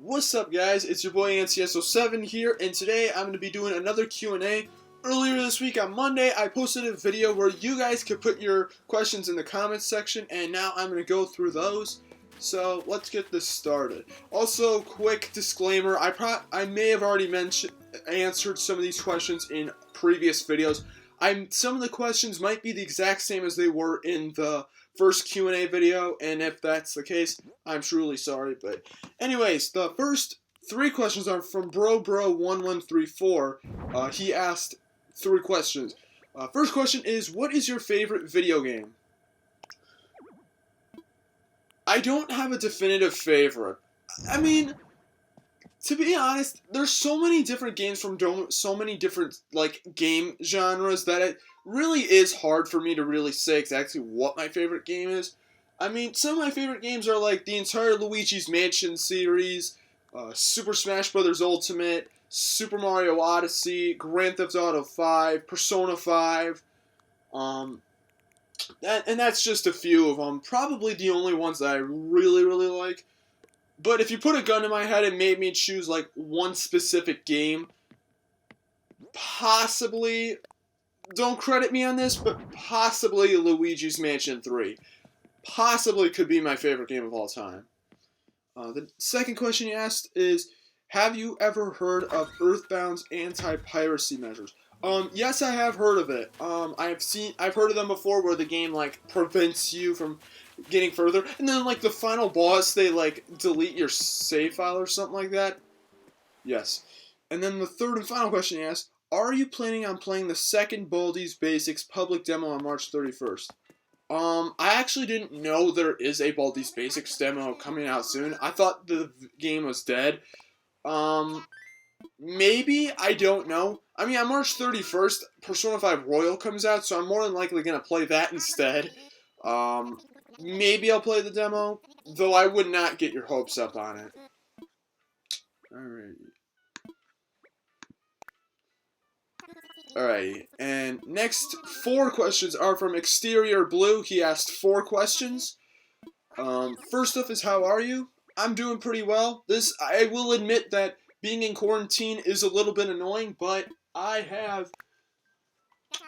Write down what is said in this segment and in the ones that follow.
What's up, guys? It's your boy NCSO7 here, and today I'm going to be doing another Q&A. Earlier this week on Monday, I posted a video where you guys could put your questions in the comments section, and now I'm going to go through those. So let's get this started. Also, quick disclaimer: I may have already answered some of these questions in previous videos. Some of the questions might be the exact same as they were in the first Q&A video, and if that's the case, I'm truly sorry. But anyways, the first three questions are from BroBro1134. He asked three questions. First question is, what is your favorite video game? I don't have a definitive favorite. I mean, to be honest, there's so many different games from so many different game genres that it really is hard for me to really say exactly what my favorite game is. I mean, some of my favorite games are like the entire Luigi's Mansion series, Super Smash Bros. Ultimate, Super Mario Odyssey, Grand Theft Auto 5, Persona 5, and that's just a few of them. Probably the only ones that I really, really like. But if you put a gun to my head and made me choose like one specific game, possibly, don't credit me on this, but possibly Luigi's Mansion 3. Possibly could be my favorite game of all time. The second question you asked is, have you ever heard of Earthbound's anti-piracy measures? Yes, I have heard of it. I've heard of them before, where the game prevents you from getting further, and then the final boss, they delete your save file or something like that. Yes. And then the third and final question you asked, are you planning on playing the second Baldi's Basics public demo on March 31st? I actually didn't know there is a Baldi's Basics demo coming out soon. I thought the game was dead. Maybe, I don't know. I mean, on March 31st, Persona 5 Royal comes out, so I'm more than likely going to play that instead. Maybe I'll play the demo, though I would not get your hopes up on it. Alrighty, and next 4 questions are from Exterior Blue. He asked 4 questions. First off is, how are you? I'm doing pretty well. I will admit that being in quarantine is a little bit annoying, but I have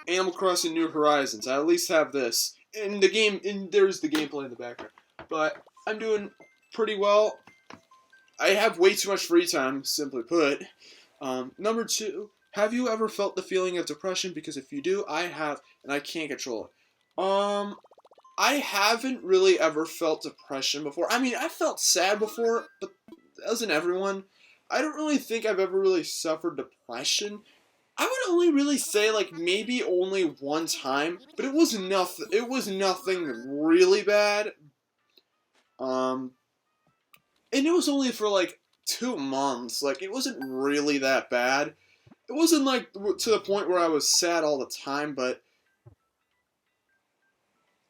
Animal Crossing New Horizons. I at least have this. In the game, there's the gameplay in the background. But I'm doing pretty well. I have way too much free time, simply put. Number 2, have you ever felt the feeling of depression? Because if you do, I have, and I can't control it. I haven't really ever felt depression before. I mean, I felt sad before, but doesn't everyone? I don't really think I've ever really suffered depression. I would only really say maybe only one time, but it was nothing. It was nothing really bad. And it was only for 2 months. It wasn't really that bad. It wasn't to the point where I was sad all the time, but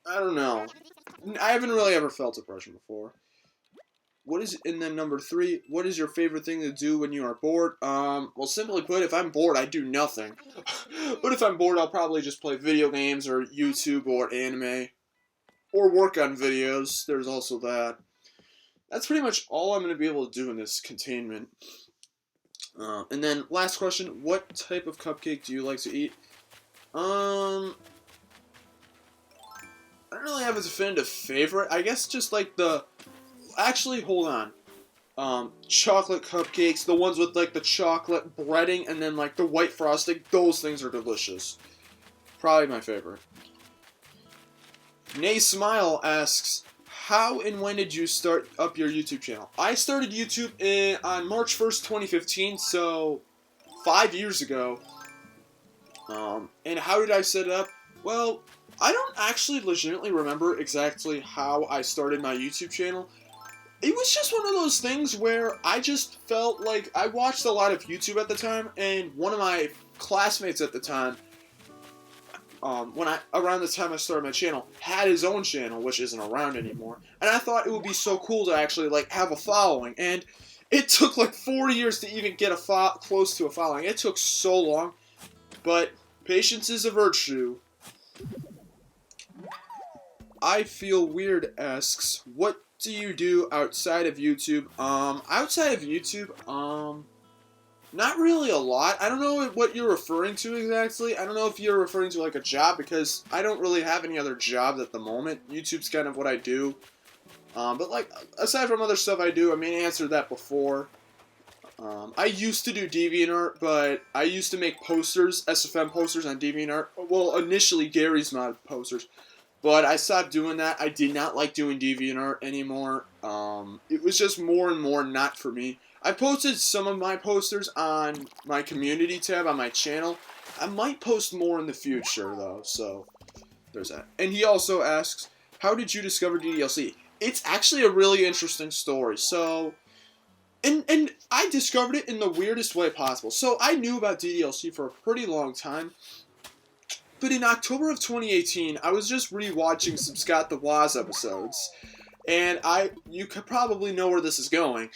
I don't know. I haven't really ever felt depression before. And then number 3, what is your favorite thing to do when you are bored? Well, simply put, if I'm bored, I do nothing. But if I'm bored, I'll probably just play video games or YouTube or anime. Or work on videos. There's also that. That's pretty much all I'm going to be able to do in this containment. And then, last question, what type of cupcake do you like to eat? I don't really have a definitive favorite. I guess just actually, hold on. Chocolate cupcakes, the ones with the chocolate breading and then the white frosting, those things are delicious. Probably my favorite. Nay Smile asks, how and when did you start up your YouTube channel? I started YouTube on March 1st, 2015, so 5 years ago. And how did I set it up? Well, I don't actually legitimately remember exactly how I started my YouTube channel. It was just one of those things where I just felt like I watched a lot of YouTube at the time, and one of my classmates at the time, around the time I started my channel, had his own channel, which isn't around anymore, and I thought it would be so cool to actually have a following, and it took 4 years to even get close to a following. It took so long, but patience is a virtue. I Feel Weird asks, what do you do outside of YouTube? Outside of YouTube, not really a lot. I don't know what you're referring to exactly. I don't know if you're referring to like a job, because I don't really have any other jobs at the moment. YouTube's kind of what I do. But like, aside from other stuff I do, I mean, I answered that before. I used to do DeviantArt, but I used to make posters, SFM posters on DeviantArt. Well, initially Gary's Mod posters. But I stopped doing that. I did not like doing DeviantArt anymore. It was just more and more not for me. I posted some of my posters on my community tab on my channel. I might post more in the future, though, so there's that. And he also asks, how did you discover DDLC? It's actually a really interesting story. So, and I discovered it in the weirdest way possible. So, I knew about DDLC for a pretty long time. But in October of 2018, I was just rewatching some Scott the Woz episodes. And you could probably know where this is going.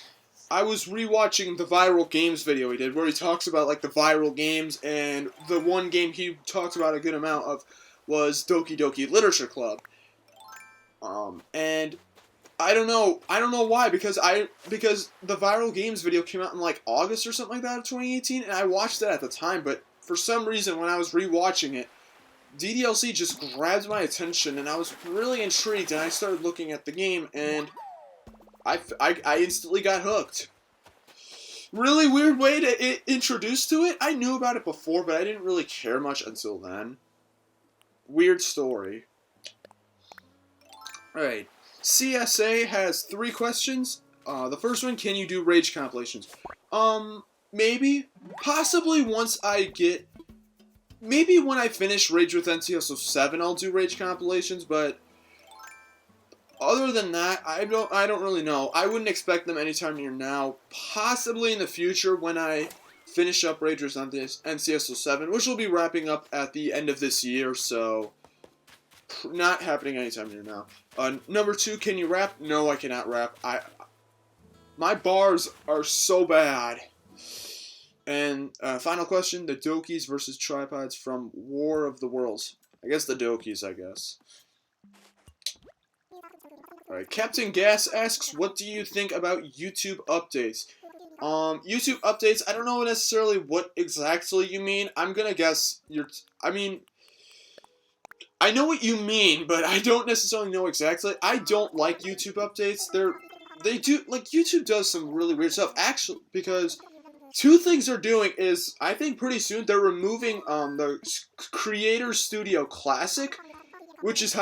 I was rewatching the viral games video he did, where he talks about like the viral games, and the one game he talks about a good amount of was Doki Doki Literature Club. And I don't know why, because the viral games video came out in like August or something like that of 2018, and I watched that at the time, but for some reason when I was rewatching it, DDLC just grabbed my attention, and I was really intrigued, and I started looking at the game, and I instantly got hooked. Really weird way to introduce to it. I knew about it before, but I didn't really care much until then. Weird story. Alright. CSA has 3 questions. The first one, can you do rage compilations? Maybe. Possibly once I get... Maybe when I finish Rage with NCSO 7, I'll do rage compilations, but... Other than that, I don't really know. I wouldn't expect them anytime near now. Possibly in the future when I finish up Rage with NCSO 7, which will be wrapping up at the end of this year, so... Not happening anytime near now. Number 2, can you rap? No, I cannot rap. My bars are so bad. And final question, the Dokis versus Tripods from War of the Worlds. I guess the Dokis, I guess. Alright, Captain Gas asks, what do you think about YouTube updates? YouTube updates, I don't know necessarily what exactly you mean. I'm gonna guess I know what you mean, but I don't necessarily know exactly. I don't like YouTube updates. YouTube does some really weird stuff, actually, because 2 things they're doing is, I think pretty soon, they're removing, the Creator Studio Classic, which is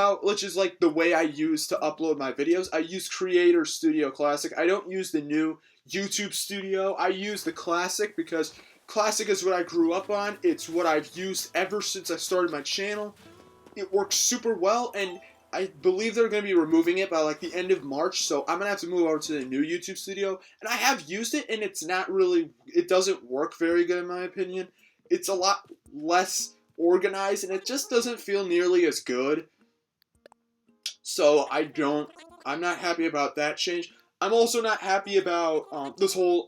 like the way I use to upload my videos. I use Creator Studio Classic. I don't use the new YouTube Studio. I use the Classic because Classic is what I grew up on. It's what I've used ever since I started my channel. It works super well, and I believe they're going to be removing it by like the end of March, so I'm going to have to move over to the new YouTube Studio. And I have used it, and it doesn't work very good in my opinion. It's a lot less organized, and it just doesn't feel nearly as good. So I'm not happy about that change. I'm also not happy about this whole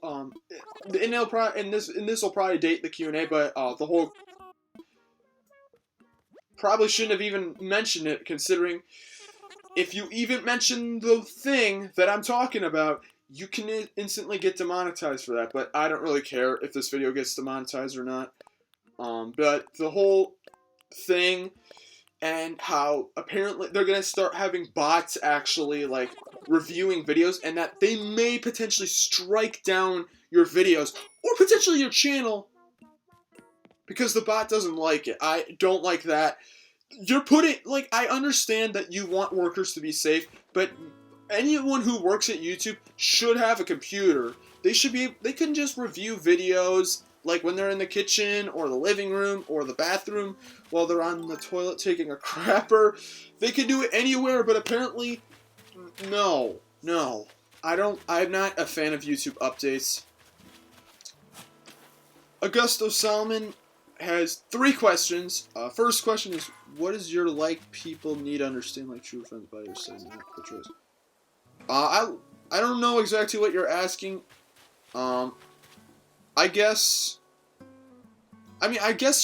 and this will probably date the Q&A, but the whole probably shouldn't have even mentioned it, considering if you even mention the thing that I'm talking about, you can instantly get demonetized for that. But I don't really care if this video gets demonetized or not. But the whole thing and how apparently they're going to start having bots actually like reviewing videos, and that they may potentially strike down your videos or potentially your channel because the bot doesn't like it. I don't like that. You're putting, like, I understand that you want workers to be safe, but anyone who works at YouTube should have a computer. They can just review videos, like when they're in the kitchen, or the living room, or the bathroom, while they're on the toilet taking a crapper. They can do it anywhere, but apparently, no. I'm not a fan of YouTube updates. Augusto Solomon has 3 questions. First question is, what is your like people need to understand like true friends by your side, not the choice? I don't know exactly what you're asking. I guess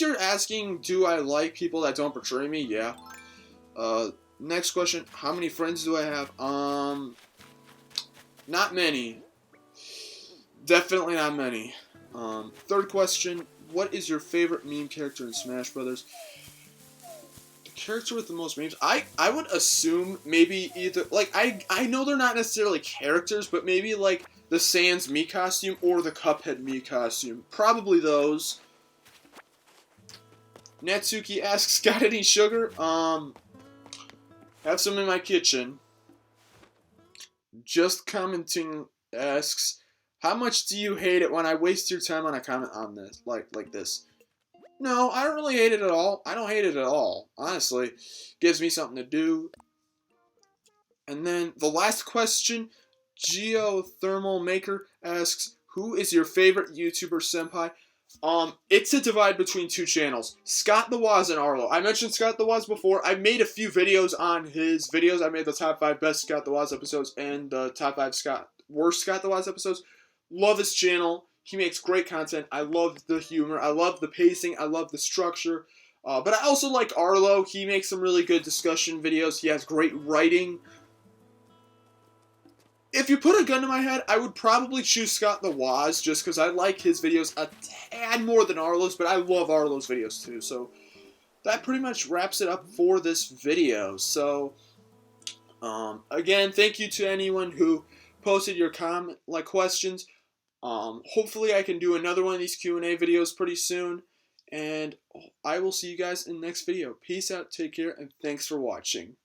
you're asking, do I like people that don't betray me? Yeah. Next question, how many friends do I have? Not many. Definitely not many. Third question, what is your favorite meme character in Smash Brothers? The character with the most memes? I would assume maybe either, like, I know they're not necessarily characters, but maybe, like, the Sans Mii costume or the Cuphead Mii costume. Probably those. Natsuki asks, got any sugar? Have some in my kitchen. Just Commenting asks, how much do you hate it when I waste your time on a comment on this, like this? No, I don't really hate it at all. I don't hate it at all. Honestly, gives me something to do. And then the last question, Geothermal Maker asks, who is your favorite YouTuber senpai? It's a divide between two channels, Scott the Woz and Arlo. I mentioned Scott the Woz before. I made a few videos on his videos. I made the top 5 best Scott the Woz episodes and the top 5 worst Scott the Woz episodes. Love his channel. He makes great content. I love the humor. I love the pacing. I love the structure. But I also like Arlo. He makes some really good discussion videos. He has great writing. If you put a gun to my head, I would probably choose Scott the Woz just because I like his videos a tad more than Arlo's, but I love Arlo's videos too. So that pretty much wraps it up for this video. So again, thank you to anyone who posted your questions. Hopefully I can do another one of these Q&A videos pretty soon. And I will see you guys in the next video. Peace out, take care, and thanks for watching.